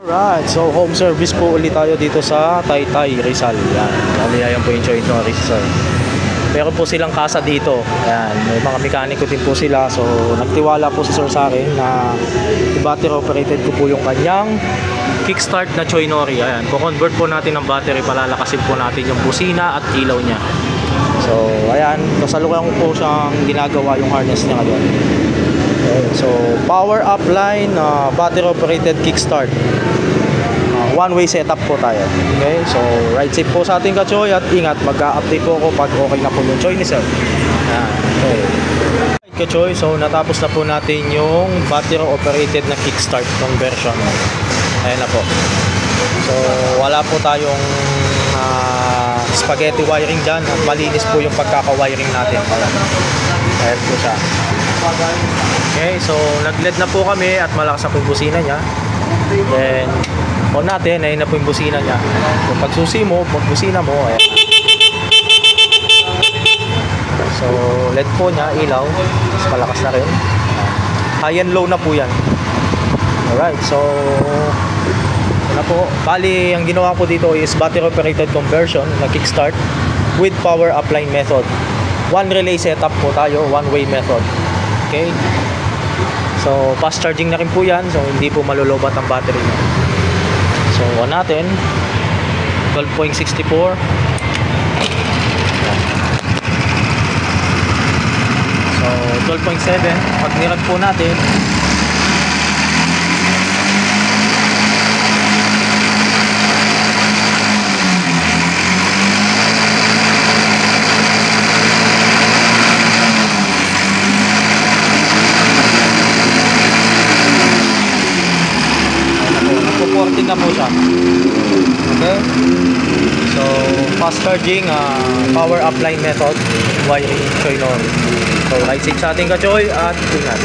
Right, so home service po ulit tayo dito sa Taytay, Rizal. Yan, yan po yung joint no, Rizal. Meron po silang kasa dito. Yan, may mga mekaniko din po sila. So nagtiwala po si sir sa akin na battery operated ko po yung kanyang kickstart na Choinori. Ayan, ko-convert po natin ng battery, palalakasin po natin yung busina at ilaw niya. So ayan, kasalukuyan ko po siyang ginagawa yung harness niya ngayon. Okay, so power up line, battery operated kickstart. One-way setup po tayo. Okay, so ride safe po sa ating ka-choy at ingat, mag-update po ako pag okay na po yung choy ni sir. Yan, okay. Ka-choy, so natapos na po natin yung battery operated na kickstart conversion. Ayan na po. So wala po tayong spaghetti wiring dyan at malinis po yung pagkaka-wiring natin. Ayan po siya. Okay, so nag-LED na po kami at malakas na po yung busina niya. Then on natin, ayun na po yung busina niya. So pag susi mo, pag busina mo, ayan. So LED po niya, ilaw, mas malakas na rin. High and low na po yan. Alright, so na po. Bali, ang ginawa ko dito is battery operated conversion na kickstart with power upline method. One relay setup po tayo, one way method. Okay, so fast charging na rin po yan, so hindi po malulobat ang battery niya. So on natin 12.64. So 12.7. Pag nirag po natin, na po siya. Okay, so fast charging, power upline method, wiring Choinori. So ride safe sa ating ka-choy at ingat.